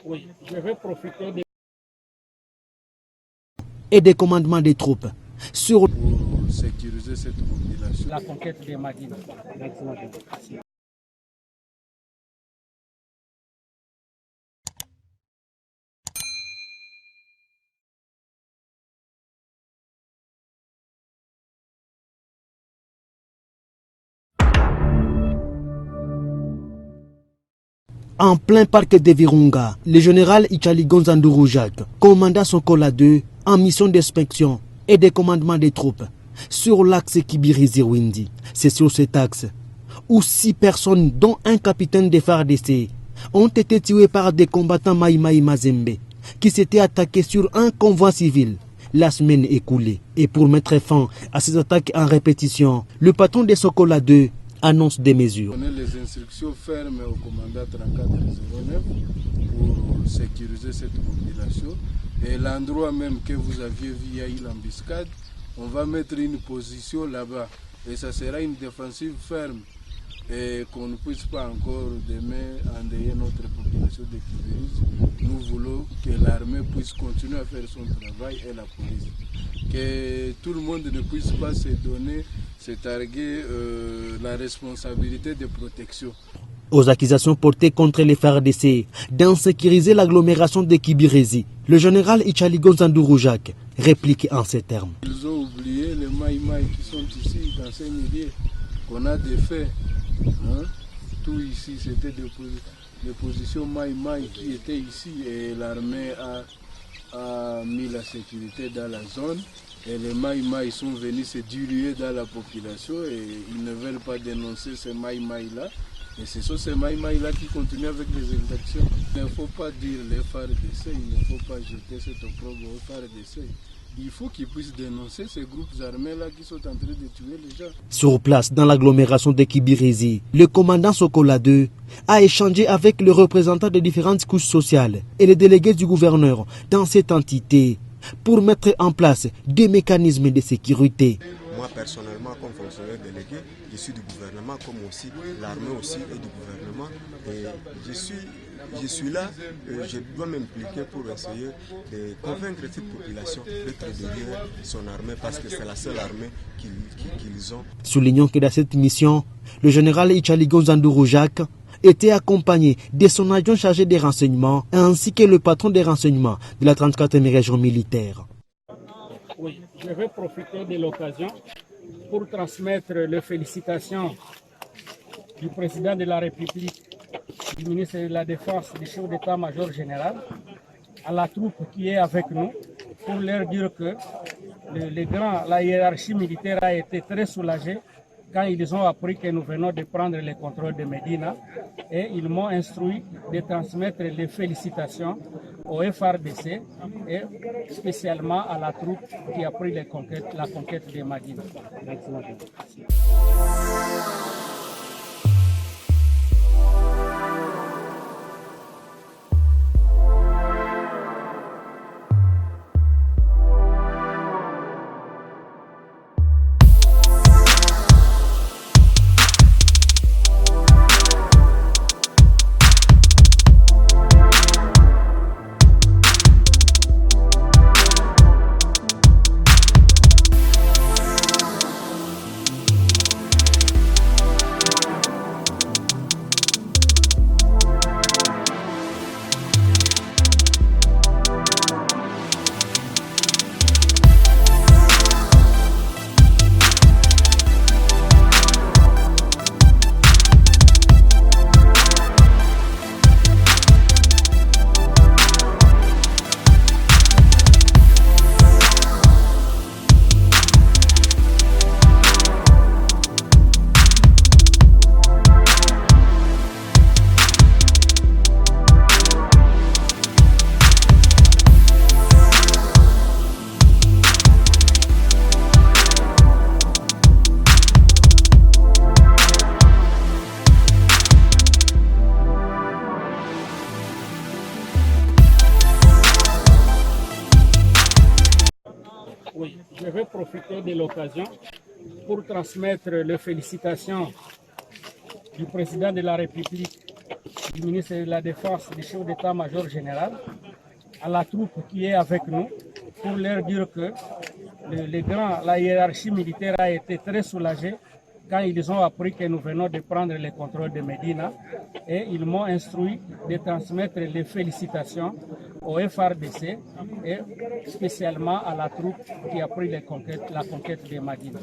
Oui, je vais profiter de... Et des commandements des troupes sur pour sécuriser cette population. La conquête des Madines. en plein parc de Virunga. Le général Ichaligon Nzandourou-Jacques commanda son Sokola 2 en mission d'inspection et de commandement des troupes sur l'axe Kibirizi-Windi. C'est sur cet axe où 6 personnes, dont un capitaine des FARDC, ont été tuées par des combattants Maïmaï Mazembe qui s'étaient attaqués sur un convoi civil la semaine écoulée. Et pour mettre fin à ces attaques en répétition, le patron de Sokola 2 annonce des mesures. On a les instructions fermes au commandant 3409 pour sécuriser cette population. Et l'endroit même que vous aviez vu à l'embuscade, on va mettre une position là-bas. Et ça sera une défensive ferme. Et qu'on ne puisse pas encore demain endeuiller notre population de Kibirizi. Nous voulons que l'armée puisse continuer à faire son travail et la police. Que tout le monde ne puisse pas se donner, se targuer la responsabilité de protection. Aux accusations portées contre les FARDC d'insécuriser l'agglomération de Kibirizi, le général Ichaligon Nzandourou-Jacques réplique en ces termes. Ils ont oublié les Maïmaï qui sont ici dans ces milieux, qu'on a des faits. Hein? Tout ici, c'était des positions Maïmaï qui étaient ici et l'armée a mis la sécurité dans la zone. Et les Maïmaï sont venus se diluer dans la population et ils ne veulent pas dénoncer ces Maïmaï-là. Et ce sont ces Maïmaï-là qui continuent avec les exactions. Il ne faut pas dire les FARDC, il ne faut pas jeter cette opprobre aux FARDC. Il faut qu'ils puissent dénoncer ces groupes armés-là qui sont en train de tuer les gens. Sur place, dans l'agglomération de Kibirizi, le commandant Sokola 2 a échangé avec les représentants de différentes couches sociales et les délégués du gouverneur dans cette entité pour mettre en place des mécanismes de sécurité. Moi personnellement, comme fonctionnaire délégué, je suis du gouvernement, comme aussi l'armée aussi est du gouvernement. Et je suis là, je dois m'impliquer pour essayer de convaincre cette population d'être derrière son armée parce que c'est la seule armée qu'ils ont. Soulignons que dans cette mission, le général Ichaligon Nzandourou-Jacques était accompagné de son adjoint chargé des renseignements ainsi que le patron des renseignements de la 34e région militaire. Oui, je vais profiter de l'occasion pour transmettre les félicitations du président de la République, du ministre de la Défense, du chef d'état-major général, à la troupe qui est avec nous, pour leur dire que la hiérarchie militaire a été très soulagée quand ils ont appris que nous venons de prendre le contrôle de Médina, et ils m'ont instruit de transmettre les félicitations au FARDC et spécialement à la troupe qui a pris la conquête de Médina. Oui, je vais profiter de l'occasion pour transmettre les félicitations du président de la République, du ministre de la Défense, du chef d'état-major général, à la troupe qui est avec nous, pour leur dire que la hiérarchie militaire a été très soulagée quand ils ont appris que nous venons de prendre le contrôle de Médina, et ils m'ont instruit de transmettre les félicitations au FRDC et spécialement à la troupe qui a pris la conquête de Médina.